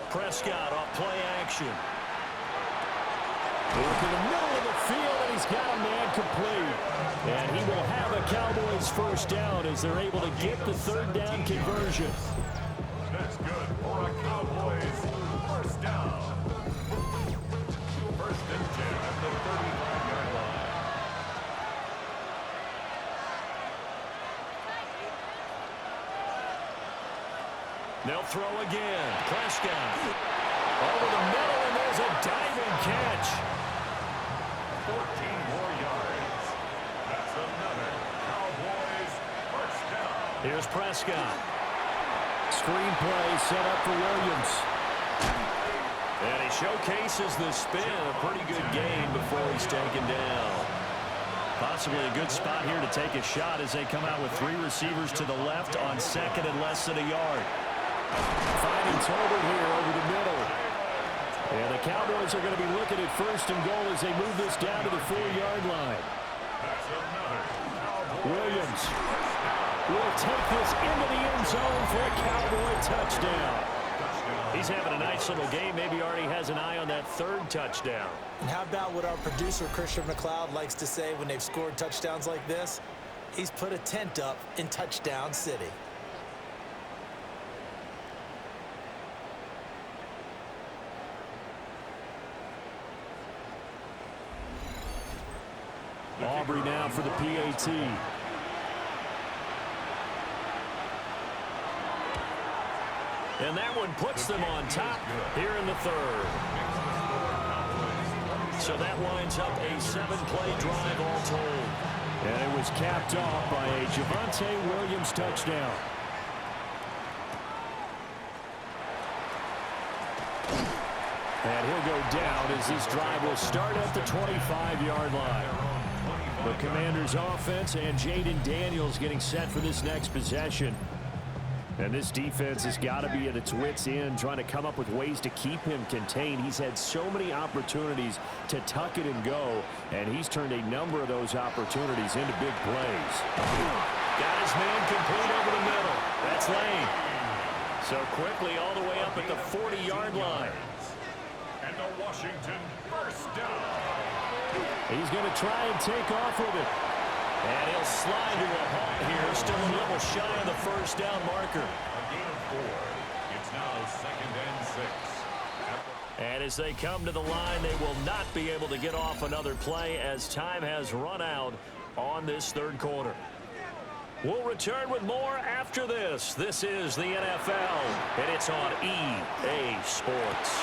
Prescott off play action. Look in the middle of the field, and he's got a man complete. And he will have a Cowboys first down as they're able to get the 3rd down conversion. That's good for a Cowboys first down. 1st and 10 at the 35-yard line. They'll throw again. Prescott over the middle, and there's a diving catch. 14 more yards. That's another Cowboys first down. Here's Prescott. Screen play set up for Williams. And he showcases the spin. A pretty good gain before he's taken down. Possibly a good spot here to take a shot as they come out with 3 receivers to the left on 2nd and less than a yard. Finding Tolbert here over the middle. And the Cowboys are going to be looking at 1st and goal as they move this down to the 4-yard line. Williams will take this into the end zone for a Cowboy touchdown. He's having a nice little game. Maybe already has an eye on that 3rd touchdown. And how about what our producer, Christian McLeod, likes to say when they've scored touchdowns like this? He's put a tent up in Touchdown City. Aubrey now for the PAT. And that one puts them on top here in the 3rd. So that winds up a 7-play drive all told. And it was capped off by a Javonte Williams touchdown. And he'll go down as this drive will start at the 25-yard line. The Commanders' offense and Jaden Daniels getting set for this next possession. And this defense has got to be at its wits' end, trying to come up with ways to keep him contained. He's had so many opportunities to tuck it and go, and he's turned a number of those opportunities into big plays. Got his man complete over the middle. That's Lane. So quickly all the way up at the 40-yard line. And the Washington first down. He's going to try and take off with it. And he'll slide to a halt here, still a little shy of the first down marker. A gain of 4. It's now 2nd and 6. And as they come to the line, they will not be able to get off another play as time has run out on this 3rd quarter. We'll return with more after this. This is the NFL, and it's on EA Sports.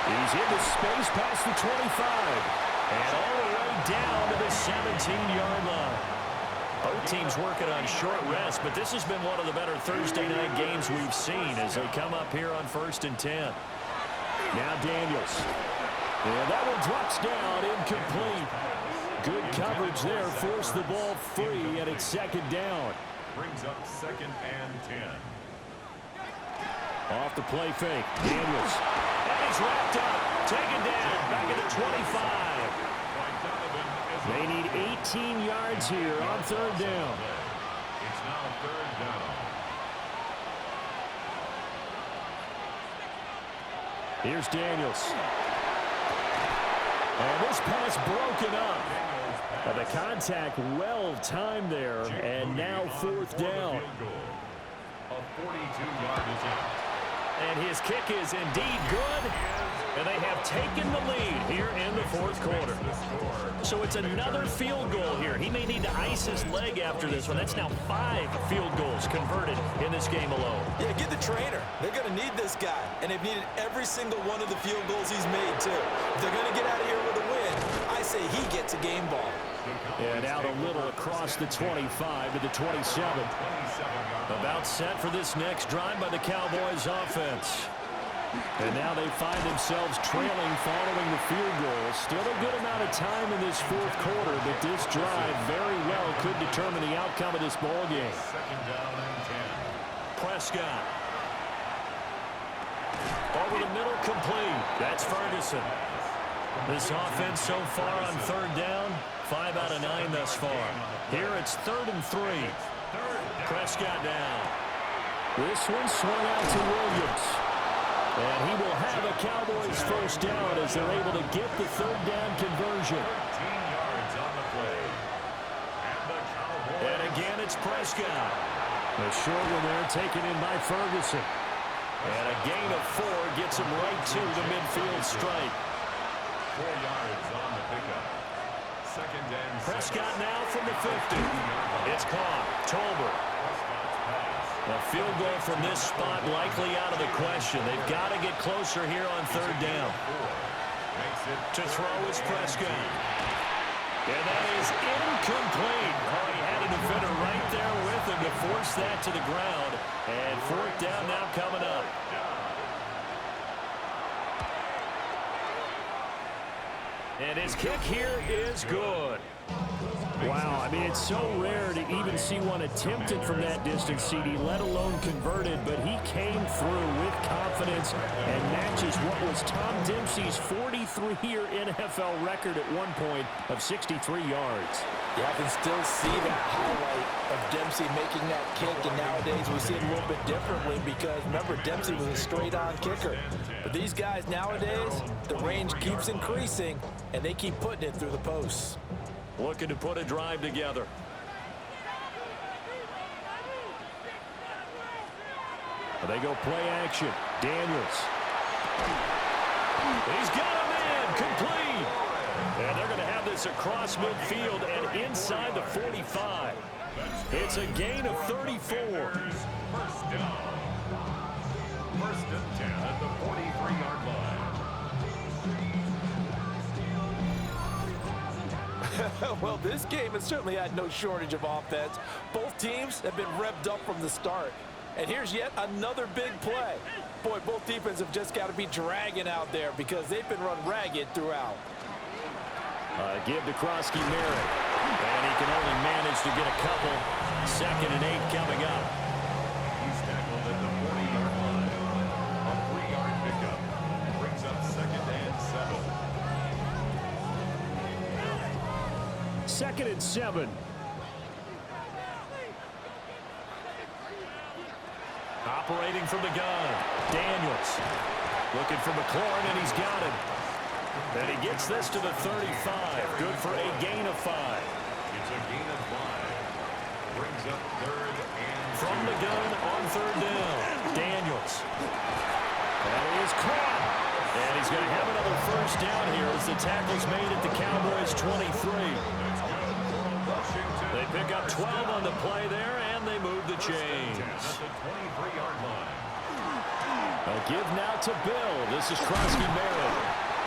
He's into space past the 25. And all the way down to the 17-yard line. Both teams working on short rest, but this has been one of the better Thursday night games we've seen as they come up here on 1st and 10. Now Daniels. And that one drops down, incomplete. Good coverage there, forced the ball free, and it's second down. Brings up 2nd and 10. Off the play fake, Daniels. And he's wrapped up, taken down, back at the 25. They need 18 yards here on third down. It's now 3rd down. Here's Daniels. And this pass broken up. And the contact well timed there, and now 4th down. A 42-yard attempt. And his kick is indeed good. And they have taken the lead here in the 4th quarter. So it's another field goal here. He may need to ice his leg after this one. That's now 5 field goals converted in this game alone. Yeah, get the trainer. They're going to need this guy. And they've needed every single one of the field goals he's made, too. If they're going to get out of here with a win, I say he gets a game ball. And out a little across the 25 to the 27. About set for this next drive by the Cowboys offense. And now they find themselves trailing following the field goal. Still a good amount of time in this 4th quarter, but this drive very well could determine the outcome of this ball game. 2nd down and 10. Prescott. Over the middle, complete. That's Ferguson. This offense so far on 3rd down, 5 out of 9 thus far. Here it's 3rd and 3. Prescott down. This one swung out to Williams. And he will have a Cowboys first down as they're able to get the 3rd down conversion. 13 yards on the play. And the Cowboys. And again, it's Prescott. A short one there taken in by Ferguson. And a gain of 4 gets him right to the midfield stripe. 4 yards on the pickup. 2nd and 7. Prescott now from the 50. It's caught. Tolbert. A field goal from this spot likely out of the question. They've got to get closer here on 3rd down. To throw is Prescott. And that is incomplete. Oh, he had a defender right there with him to force that to the ground. And 4th down now coming up. And his kick here is good. Wow, I mean, it's so rare to even see one attempted from that distance, CD, let alone converted, but he came through with confidence and matches what was Tom Dempsey's 43-year NFL record at one point of 63 yards. Yeah, I can still see that highlight of Dempsey making that kick, and nowadays we see it a little bit differently because, remember, Dempsey was a straight-on kicker. But these guys nowadays, the range keeps increasing, and they keep putting it through the posts. Looking to put a drive together. They go play action. Daniels. He's got a man complete. And they're going to have this across midfield and inside the 45. It's a gain of 34. First down. 1st and 10 at the 43-yard line. Well, this game has certainly had no shortage of offense. Both teams have been revved up from the start. And here's yet another big play. Boy, both defenses have just got to be dragging out there because they've been run ragged throughout. Give to Krosky Merritt. And he can only manage to get a couple. 2nd and 8 coming up. He's tackled at the 40-yard line. A 3-yard pickup. Brings up 2nd and 7. 2nd and 7. Operating from the gun. Daniels. Looking for McLaurin, and he's got him. And he gets this to the 35. Good for a gain of 5. It's a gain of 5. Brings up 3rd and 2. From the gun on 3rd down. Daniels. That is caught. And he's going to have another first down here as the tackle's made at the Cowboys 23. They pick up 12 on the play there, and they move the chains. At the 23-yard line. A give now to Bill. This is Krosky Merritt.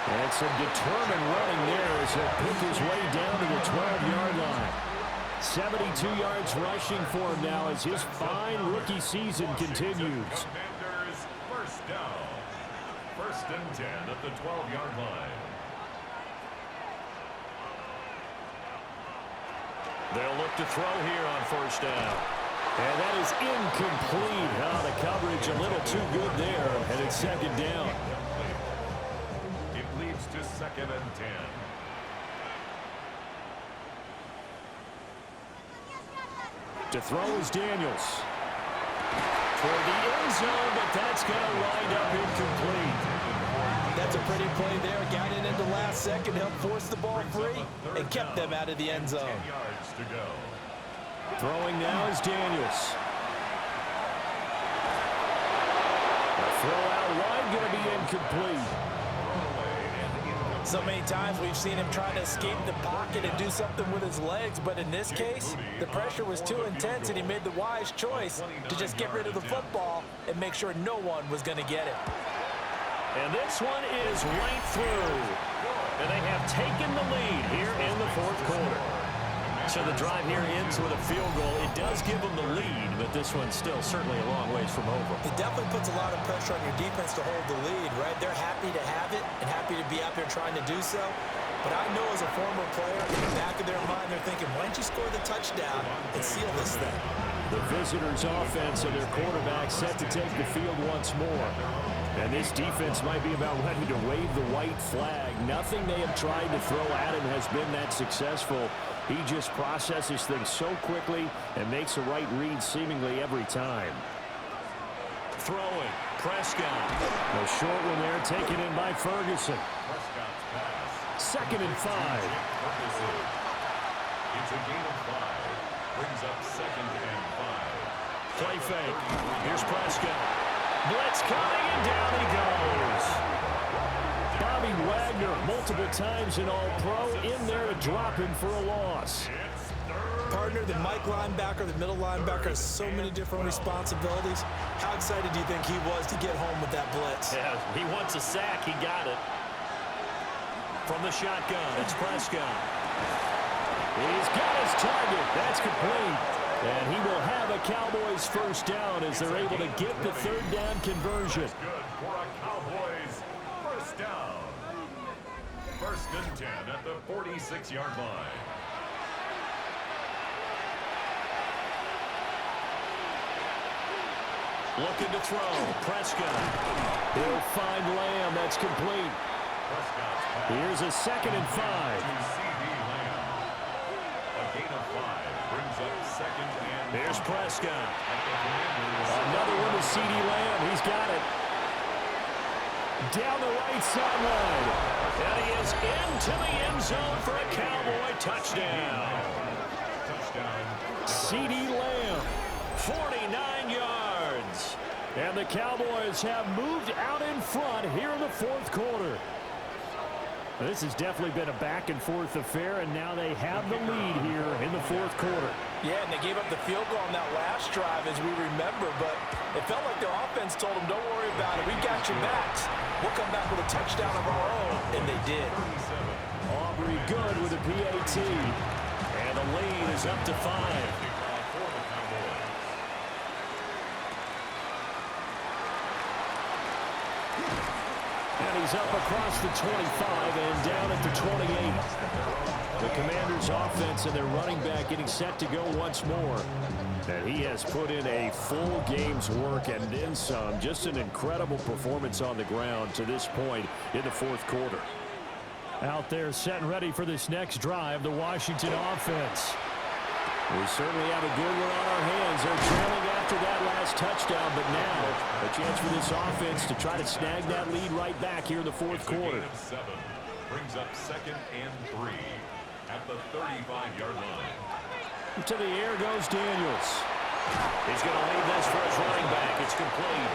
And some determined running there as he'll pick his way down to the 12-yard line. 72 yards rushing for him now as his fine rookie season continues. Commanders first down. First and 10 at the 12-yard line. They'll look to throw here on first down. And that is incomplete. The coverage a little too good there, and it's second down. It leads to second and 10. To throw is Daniels. Toward the end zone, but that's going to wind up incomplete. That's a pretty play there. Got it in the last second, helped force the ball free, and kept them out of the end zone. 10 yards to go. Throwing now is Daniels. The throw out wide going to be incomplete. So many times we've seen him trying to escape the pocket and do something with his legs, but in this case, the pressure was too intense and he made the wise choice to just get rid of the football and make sure no one was going to get it. And this one is right through. And they have taken the lead here in the fourth quarter. So the drive here ends with a field goal. It does give them the lead, but this one's still certainly a long ways from over. It definitely puts a lot of pressure on your defense to hold the lead, right? They're happy to have it and happy to be out there trying to do so. But I know as a former player, in the back of their mind, they're thinking, why don't you score the touchdown and seal this thing? The visitors' offense and their quarterback set to take the field once more. And this defense might be about ready to wave the white flag. Nothing they have tried to throw at him has been that successful. He just processes things so quickly and makes a right read seemingly every time. Throwing. Prescott. A short one there taken in by Ferguson. Second and 5. It's a gain of 5. Brings up second and 5. Play fake. Here's Prescott. Blitz coming, and down he goes. Bobby Wagner, multiple times in All-Pro, in there to drop him for a loss. Partner, the Mike linebacker, the middle linebacker has so many different responsibilities. How excited do you think he was to get home with that blitz? Yeah, he wants a sack. He got it. From the shotgun, it's Prescott. He's got his target. That's complete. And he will have a Cowboys first down as they're able to get the third down conversion. Good for a Cowboys first down. First and 10 at the 46-yard line. Looking to throw. Prescott. He'll find Lamb. That's complete. Here's a second and 5. Here's Prescott. Another one to C.D. Lamb. He's got it. Down the right sideline. And he is into the end zone for a Cowboy touchdown. C.D. Lamb, 49 yards. And the Cowboys have moved out in front here in the fourth quarter. This has definitely been a back-and-forth affair, and now they have the lead here in the fourth quarter. Yeah, and they gave up the field goal on that last drive, as we remember, but it felt like their offense told them, don't worry about it. We got your backs. We'll come back with a touchdown of our own, and they did. Aubrey good with a PAT, and the lead is up to 5. And he's up across the 25 and down at the 28. The Commanders' offense and their running back getting set to go once more. And he has put in a full game's work and then some. Just an incredible performance on the ground to this point in the fourth quarter. Out there set and ready for this next drive, the Washington offense. We certainly have a good one on our hands. They're trailing after that last touchdown, but now a chance for this offense to try to snag that lead right back here in the fourth quarter. Brings up second and 3 at the 35-yard line. To the air goes Daniels. He's going to leave this for his running back. It's complete.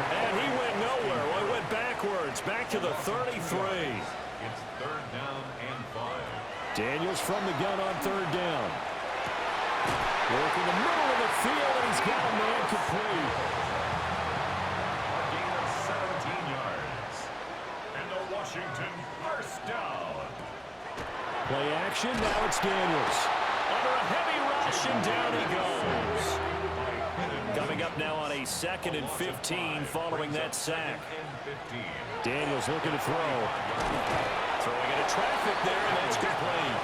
And he went nowhere. Well, he went backwards, back to the 33. It's third down and 5. Daniels from the gun on third down. Work in the middle of the field, and he's got a man complete. A gain of 17 yards. And the Washington first down. Play action, now it's Daniels. Under a heavy rush, and down he goes. Coming up now on a be 2nd and 15 following that sack. Daniels looking to throw. Throwing into traffic there, and that's complete.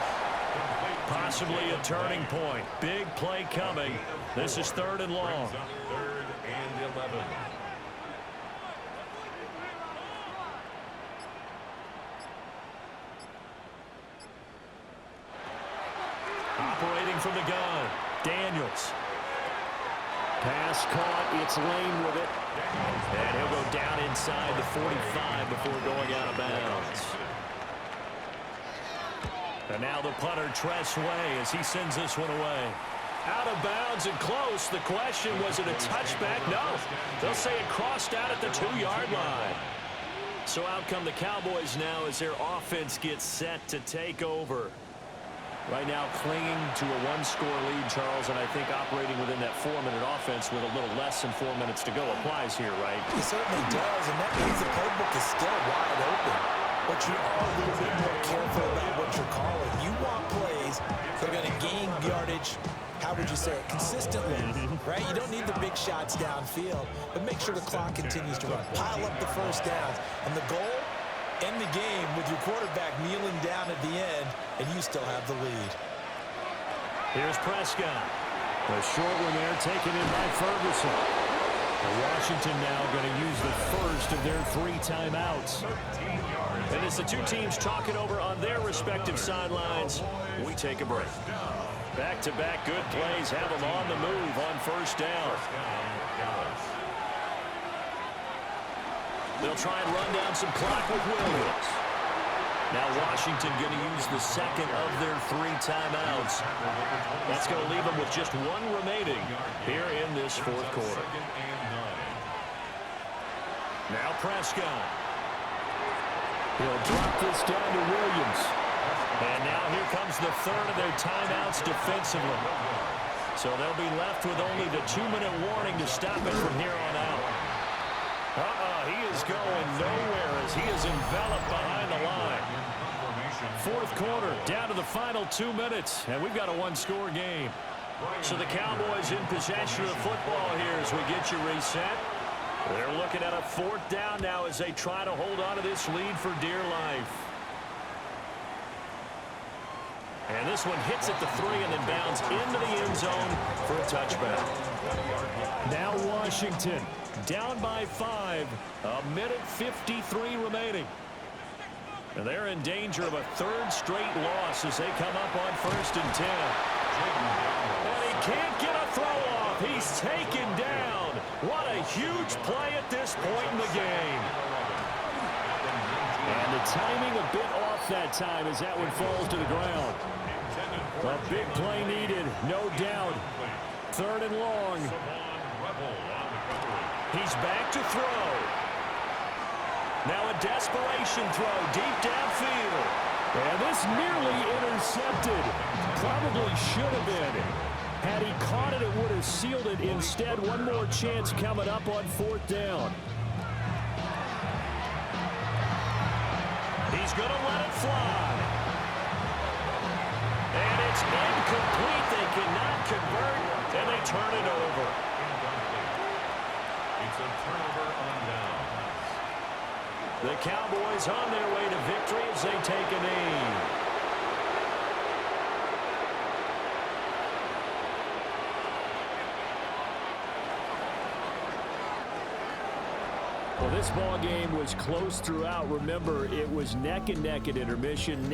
Possibly a turning point. Big play coming. This is 3rd and long. 3rd and 11. Operating from the gun. Daniels. Pass caught. It's Lane with it. And he'll go down inside the 45 before going out of bounds. And now the punter, Tress Way, as he sends this one away. Out of bounds and close. The question, was it a touchback? No. They'll say it crossed out at the 2-yard line. So out come the Cowboys now as their offense gets set to take over. Right now clinging to a 1-score lead, Charles, and I think operating within that 4-minute offense with a little less than 4 minutes to go applies here, right? It certainly does, and that means the playbook is still wide open. But you are a little bit more careful about what you're calling. You want plays that are going to gain yardage, how would you say it, consistently, right? You don't need the big shots downfield, but make sure the clock continues to run. Pile up the first downs, and the goal, end the game with your quarterback kneeling down at the end, and you still have the lead. Here's Prescott. A short one there taken in by Ferguson. Washington now going to use the first of their 3 timeouts. And as the two teams talk it over on their respective sidelines, we take a break. Back-to-back good plays have them on the move on first down. They'll try and run down some clock with Williams. Now Washington going to use the second of their 3 timeouts. That's going to leave them with just 1 remaining here in this 4th quarter. Now Prescott. He'll drop this down to Williams. And now here comes the 3rd of their timeouts defensively. So they'll be left with only the 2-minute warning to stop it from here on out. He is going nowhere as he is enveloped behind the line. 4th quarter, down to the final 2 minutes, and we've got a 1-score game. So the Cowboys in possession of the football here as we get you reset. They're looking at a 4th down now as they try to hold on to this lead for dear life. And this one hits at the 3 and then bounds into the end zone for a touchback. Now Washington down by 5. 1:53 remaining. And they're in danger of a 3rd straight loss as they come up on 1st and 10. And he can't get a throw off. He's taken down. What a huge play at this point in the game. And the timing a bit off that time as that one falls to the ground. A big play needed, no doubt. 3rd and long. He's back to throw. Now a desperation throw deep downfield. And this nearly intercepted. Probably should have been. Had he caught it, it would have sealed it. Instead, one more chance coming up on 4th down. He's going to let it fly. And it's incomplete. They cannot convert, and they turn it over. It's a turnover on downs. The Cowboys on their way to victory as they take a knee. Well, this ball game was close throughout. Remember, it was neck and neck at intermission.